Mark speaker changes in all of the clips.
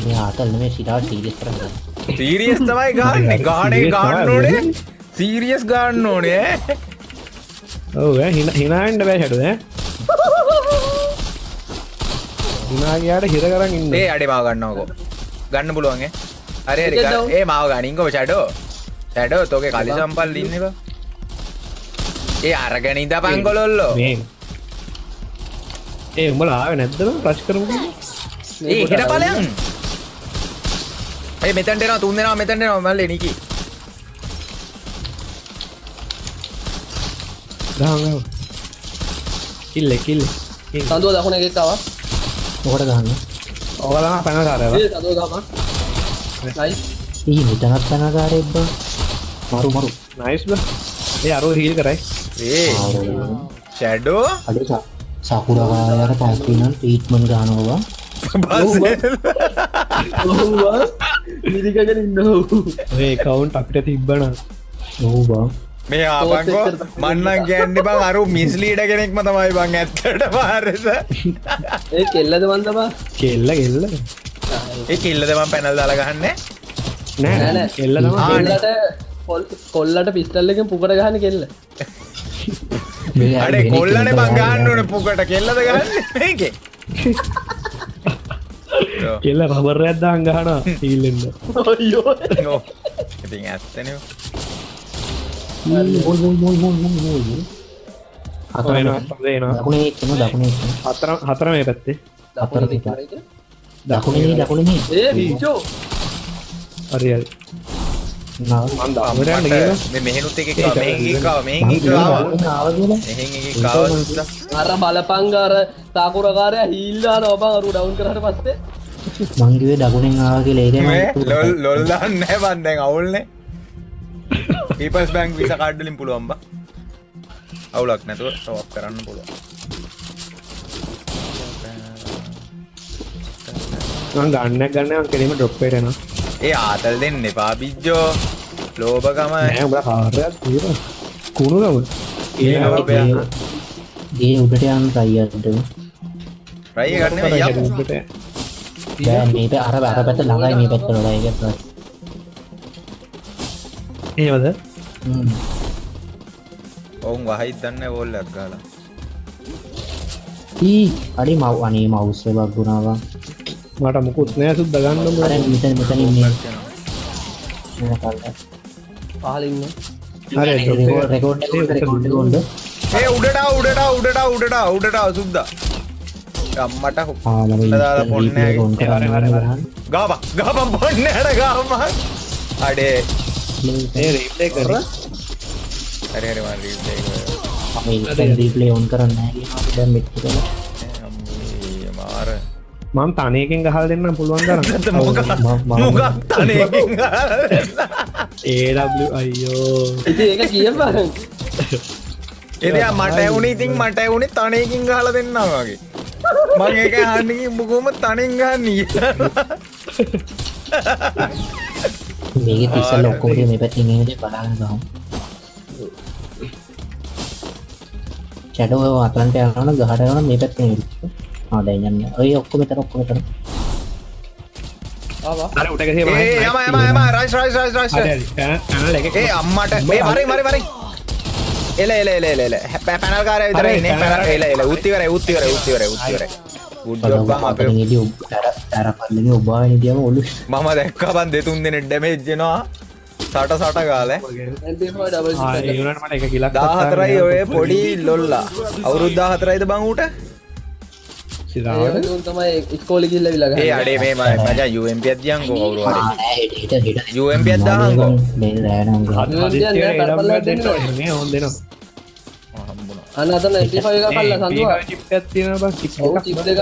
Speaker 1: මේ ආතල් නෙමෙයි සිතාව සීරියස් කරන්නේ.
Speaker 2: සීරියස් තමයි ගහන්නේ. ගහන්න ඕනේ. සීරියස් ගන්න ඕනේ ඈ.
Speaker 3: ඔව් ඈ හිනාන්න බෑ ෂැඩෝ ඈ. හිනා ගියාට හිර කරන් ඉන්න.
Speaker 2: ඒ අඩේ මාව ගන්නවකෝ. ගන්න පුළුවන් ඈ. හරි හරි. ඒ මාව ගනින්කෝ ෂැඩෝ. ෂැඩෝ තෝගේ කලි සම්පල් ඉන්නේ බා. ඒ අරගෙන ඉඳපන් කොලොල්ලෝ.
Speaker 3: මේ ඒ උඹලා ආවේ නැද්ද බං රෂ් කරමුකෝ.
Speaker 2: ඒ හිට ඵලයන්. ඒ මෙතෙන්ට එනවා තුන් දෙනා මෙතෙන්ට එනවා මල්ලේ නිකි.
Speaker 3: ගහන් කිල්ල
Speaker 4: සඳුව දකුණ එකක් ආවා.
Speaker 1: මොකට ගහන්න?
Speaker 3: ඔයාලා පැනලා ආරවා.
Speaker 4: ඒ සඳුව ගහපන්. නයිස්.
Speaker 1: ඊ මෙතනත් තනකාරයෙක් බං. මරු
Speaker 3: නයිස් බං. ඒ අරෝ හීල් කරයි.
Speaker 2: ඒ ෂැඩෝ
Speaker 1: අඩේ සකුරායාට පස්සේ ට්‍රීට්මන්ට් ගන්නවා.
Speaker 2: බස්
Speaker 4: ඔව්වා. නිදිකගෙන ඉන්නෝ.
Speaker 3: ඔය account අපිට තිබ්බනම්
Speaker 1: ඔව් බං.
Speaker 2: මේ ආපන්කෝ මන්නම් කියන්නේ බං අර මිස්ලීඩ කෙනෙක්ම තමයි බං ඇත්තට පාරෙස.
Speaker 4: ඒ කෙල්ලද මන්ද බා?
Speaker 3: කෙල්ල
Speaker 2: ඒ කිල්ලද මම පැනල් දාලා ගහන්නේ
Speaker 3: නෑ කෙල්ල තමයි
Speaker 4: කොල්ලට පිස්ටල් එකෙන් පුකට ගහන්න කෙල්ල.
Speaker 2: අඩේ කොල්ලනේ බං ගහන්න ඕනේ පුකට කෙල්ලද ගහන්නේ මේකේ.
Speaker 3: කෙල්ල රබර් එකක් දාන් ගහනවා හීල් වෙන්න.
Speaker 4: අයියෝ.
Speaker 2: නෝ ඉතින් ඇත්තනේ
Speaker 1: මොල්.
Speaker 3: හතරේනවා
Speaker 1: දකුණේ එක්කම
Speaker 3: හතර මේ පැත්තේ
Speaker 1: දකුණේ
Speaker 4: ඒ බිච්චෝ.
Speaker 3: හරි හරි
Speaker 1: නාව
Speaker 3: මන් දාමරට ගිහලා
Speaker 2: මේ මෙහෙනුත් එකක් ආවා මෙහෙන් එකක් ආවා මෙහෙන් එකක් ආවා
Speaker 4: අර බලපංග අර තාකුරකාරයා හීල් දානවා බං අරු ඩවුන් කරාට පස්සේ.
Speaker 1: මං කිව්වේ දකුණෙන් ආවා කියලා ඒක
Speaker 2: මේ ලොල් දාන්නේ නැහැ බං දැන් අවුල්නේ පීපල්ස් බැංක් වීසා කාඩ් වලින් පුළුවන් බං අවුලක් නැතුව ටොප් කරන්න පුළුවන්
Speaker 3: මං ගන්න මං කෙලිම ඩ්‍රොප් එකට එනවා.
Speaker 2: ඒ ආතල් දෙන්න එපා බිජ්ජෝ ලෝභකම
Speaker 3: නෑ උඹලා කාර්යයක් තියෙනවා කුණුගම
Speaker 1: ගේ උඩට යන්න try කරන්න.
Speaker 2: try ගන්න නෙමෙයි යමු
Speaker 1: දැන් මේක අර පැත්ත ළඟයි මේ පැත්ත වල ඒක තමයි.
Speaker 3: එහෙමද?
Speaker 2: ඔවුන් වහයිත් දන්නේ වෝල් එකක් ගහලා
Speaker 1: ඊ අඩේ මව් අනේ මවුස් එක වගුණා බං.
Speaker 3: මට මුකුත් නෑ සුද්ද ගන්න උඹ.
Speaker 1: අර මෙතන ඉන්නේ.
Speaker 4: පහලින් නේ.
Speaker 3: හරි
Speaker 1: රෙකෝඩ් එක
Speaker 2: ඒ උඩට සුද්දා අම්මට හොල්ල දාලා පොන්නේ ගහපන් පොන්නේට ගහපන් අඩේ
Speaker 3: ඒ රීප්ලේ කරලා
Speaker 2: හරි මම රීප්ලේ
Speaker 1: මේ රීප්ලේ ඔන් කරන්න නැහැ කියනවා දැන් මෙච්ච කරලා
Speaker 2: අම්මේ මාර
Speaker 3: මම තනියකින් ගහලා දෙන්න පුළුවන් තරම්.
Speaker 2: මොකක් තනියකින් ගහලා දෙන්න
Speaker 3: AW අයියෝ.
Speaker 4: ඉතින් ඒක කියපන්.
Speaker 2: එදියා මට ඇහුනේ ඉතින් මට ඇහුනේ තනියකින් ගහලා දෙන්නා වගේ මම ඒක අහන්නේ කිව්වොම තනියෙන් ගහන්නේ
Speaker 1: මේකේ ඉස්සෙල්ලා ඔක්කොම මේ පැත්තෙන් එන්නේ බලන්න ගමු. ෂැඩෝ අතලන්ට යනවනම් ගහට යනවනම් මේ පැත්තෙන් එන්නේ. දැන් යන්නේ. ඔය ඔක්කොම මෙතන.
Speaker 4: ආවා.
Speaker 3: අර උඩ ගහේ වහයි.
Speaker 2: ඒ යම රයිස්
Speaker 3: හරි පැනල් එක
Speaker 2: ඒ අම්මට මේ මරි එල පැනල් කාරය විතරයි ඉන්නේ එල උත්ති කරේ ගුඩ් ජොබ් බං අපේ
Speaker 1: ඉදී අර පල්ලේ ඔබාගෙන ඉදියම ඔලු
Speaker 2: මම දැක්කා බං දෙතුන් දෙනෙක් ඩැමේජ් වෙනවා සට ගාලා
Speaker 3: ඒ උනාට මට එක කිලක්
Speaker 2: 14යි ඔය පොඩි ලොල්ලා අවුරුදු 14යිද බං ඌට
Speaker 3: සිතාවද
Speaker 4: ඒක තමයි ඉස්කෝලේ ගිහිල්ලා විලා
Speaker 2: ඒ
Speaker 4: ගහන්නේ.
Speaker 2: අඩේ මේ මචං UMP එකක් දියන්කෝ කවුරු හරි
Speaker 1: හෙට
Speaker 2: UMP එකක් දාහන්කෝ
Speaker 1: මේ රෑනම් ගහ
Speaker 3: මේ ඕන් දෙනවා.
Speaker 2: හම්බුණා
Speaker 4: අන්න අතන 85 එකක් කල්ලා සඳුවා.
Speaker 3: චිප් එකක් තියෙනවා බං චිප්
Speaker 4: ඔව් චිප් දෙක.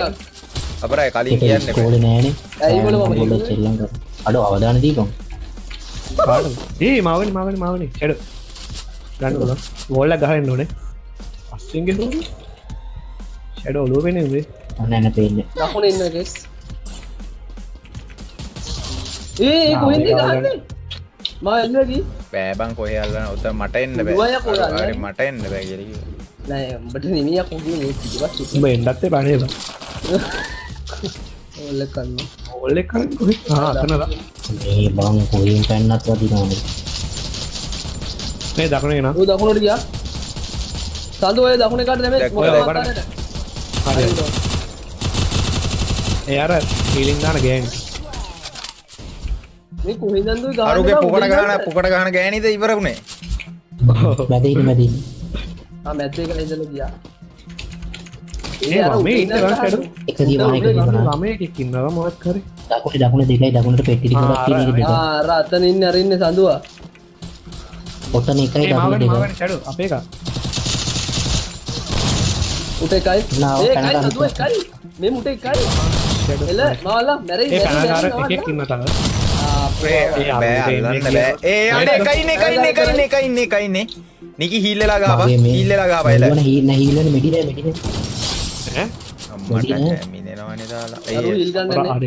Speaker 2: අපරයි කලින් කියන්නේ
Speaker 1: ස්කෝලේ නෑනේ
Speaker 4: ඇයි බල මම
Speaker 1: පොඩ්ඩක් සෙල්ලම් කර අඩෝ අවදාන දීපන්
Speaker 3: කාටද? මාවනි ෂැඩෝ. ගන්න බලන්න. වෝල් එක ගහන්න ඕනේ. අස්සින් ගෙහුවා. ෂැඩෝ ඔලුව වෙන්නේ උඹේ.
Speaker 1: නැන පේන්නේ
Speaker 4: දකුණේ ඉන්න එකෙක්. ඒ කොහෙන්ද ගහන්නේ? මම එන්නේ කි.
Speaker 2: බෑ බං කොහේ අල්ලන උත මට එන්න
Speaker 4: උඹ යා කොහෙද
Speaker 2: බෑ හරි
Speaker 4: අල්ලන්නේ?
Speaker 2: මට එන්න බෑ කියලා කිව්වා
Speaker 4: නෑ උඹට නිමියක් උගේ මේ පිටිපස්ස.
Speaker 3: උඹ එන්නත් එපා නේද?
Speaker 4: ඔල්ල කරන්න
Speaker 3: ඕල්ලෙක් කරන්න කොහෙද අතනද
Speaker 1: මේ බං කොහෙන් පැන්නත් වදිනවනේ.
Speaker 3: මේ දකුණේ නා
Speaker 4: ඌ දකුණට ගියා සඳු ඔය දකුණේ කාට දැමෙ
Speaker 2: දැක්කා,
Speaker 3: ඔය
Speaker 4: මොකද
Speaker 3: හරි ඒ අර හීලින් දාන ගෑන්
Speaker 4: මේ කොහෙන්ද දුයි
Speaker 2: අරුගේ පුකට ගහන ගෑනිද ඉවරුනේ
Speaker 1: මැදින්
Speaker 4: මැද්දේ කියලා ඉඳලා ගියා
Speaker 3: ඒ මේ ඉන්න ගන්න ෂැඩෝ
Speaker 1: එක දිවාන එක දිවාන
Speaker 3: ළමයෙක් ඉන්නවා මොකක් කරේ
Speaker 1: දකුණේ දෙකයි දකුණට පෙට්ටි ටිකක් තියෙන එක දෙක.
Speaker 4: අර අතන ඉන්නේ අර ඉන්නේ සඳුවා
Speaker 1: ඔතන එකයි
Speaker 3: ඒ
Speaker 1: දකුණේ දෙක.
Speaker 3: මාවනේ ෂැඩෝ අපේ එක
Speaker 4: උට එකයි
Speaker 1: නාව
Speaker 4: ඒ
Speaker 1: පැන
Speaker 4: එකයි
Speaker 1: ගන්න.
Speaker 4: සඳුවා එකයි මේ මුට එකයි එල මාලා මැරෙයි
Speaker 3: ඒ කනකාර එකෙක් ඉන්න තව
Speaker 2: ඒ අනේ එකයිනේ නිකි හීල්ලලා ගහපන් හීල්ලලා ගහපන් එල
Speaker 1: මොන හීලන මෙඩිනේ
Speaker 3: ඈ
Speaker 2: අම්මට කැමිනෙනවනේ දාලා
Speaker 4: අරු හිල් ගන්න නේ
Speaker 3: අර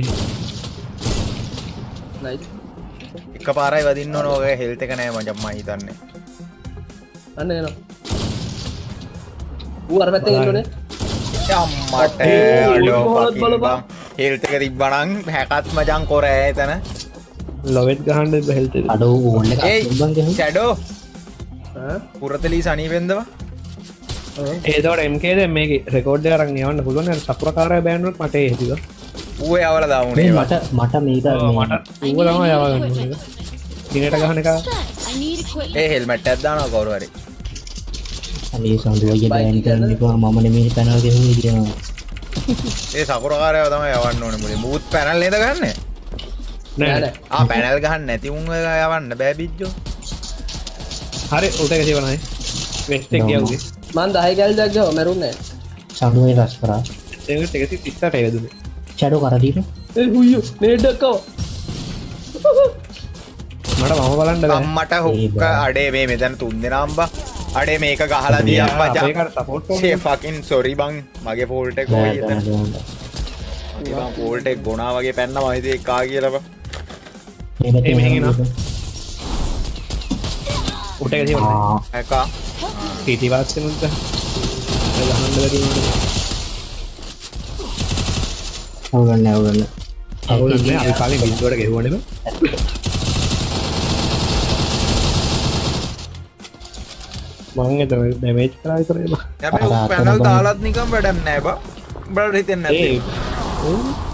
Speaker 4: නයිස්
Speaker 2: එක පාරයි වදින්න ඕන ඔය හෙල්ත් එක නෑ මචං මම හිතන්නේ
Speaker 4: අන්න එනවා ඌ අර පැත්තෙන් ඉන්නෝනේ
Speaker 2: අම්මට
Speaker 4: බලපන්.
Speaker 2: හෙල්ත් එක තිබ්බනම් හැකත් මචං කොර එතන
Speaker 3: ලොවෙට් ගහන්න බෙහෙල්ත
Speaker 1: අඩෝ ඕන්න එක
Speaker 2: ඒ
Speaker 1: බං ගහුවා.
Speaker 2: ෂැඩෝ
Speaker 4: ඈ
Speaker 2: පුරතලී සනීපෙන්දව
Speaker 3: ඒතවට එම්කේද මේක රෙකෝඩ් එක අරන් යවන්න පුළුවන් අර සපුරකාරය බෑන්නුත් මට ඒ හිතිද
Speaker 2: ඌ යවලා දාමුනේ
Speaker 1: මේ මට මේක
Speaker 3: මට ඌව තමයි යවගන්න ඕනේ දිනට ගහන එක
Speaker 2: ඒ හෙල්මට් එකක් දානවා කවුරු හරි
Speaker 1: අනේ සඳුවගේ බෑන් කරන්න එපා මම නෙමෙයි පැනල් ගෙහුවේ කියනවා.
Speaker 2: ඒ සපුරකාරයව තමයි යවන්න ඕනේ මුලින් මූත් පැනල් නේද ගන්නෙ
Speaker 3: නෑ
Speaker 2: පැනල් ගහන්න නැති උන් යවන්න බෑ බිජ්ජෝ
Speaker 3: හරි උට එක ජීවනයි වෙස්ට් එක ගියුගේ
Speaker 4: මන් 10 කැල් දැක් ගාව මැරුන්නේ
Speaker 1: සඳුවේ රස් කරා.
Speaker 3: ඒක 138ට වේදුනේ
Speaker 1: ෂැඩෝ කරදීන.
Speaker 4: ඒ හුයියෝ නේඩක්කව
Speaker 3: මට මම බලන්න බෑ
Speaker 2: අම්මට හුක්ක අඩේ මේ මෙතන 3 දෙනා අම්බා අඩේ මේක ගහලා දියම් මචං
Speaker 3: ඒකට සපෝට්
Speaker 2: ෂේ ෆකින් සෝරි බං මගේ ෆෝල්ට් එක කොයි එතන මගේ බං ෆෝල්ට් එක ගොනා වගේ පැන්නා මම හිතේ එකා කියලා බං
Speaker 3: ඒ මෙහෙන් එනවා. උට එක ජීවනයි
Speaker 2: එකා
Speaker 3: පීටි වාස් වෙනුත් ගහන්න බැරි වුණා
Speaker 1: අවුලන්නේ
Speaker 3: අවුලන්නේ අපි කාලේ බින්දුවට ගෙහුවනේ බං මං එතන ඩැමේජ් කරා විතරයි බං
Speaker 2: හැබැයි පැනල් දාලත් නිකන් වැඩක් නෑ බං උඹලට හිතෙන්නේ නැද්ද
Speaker 3: ඒ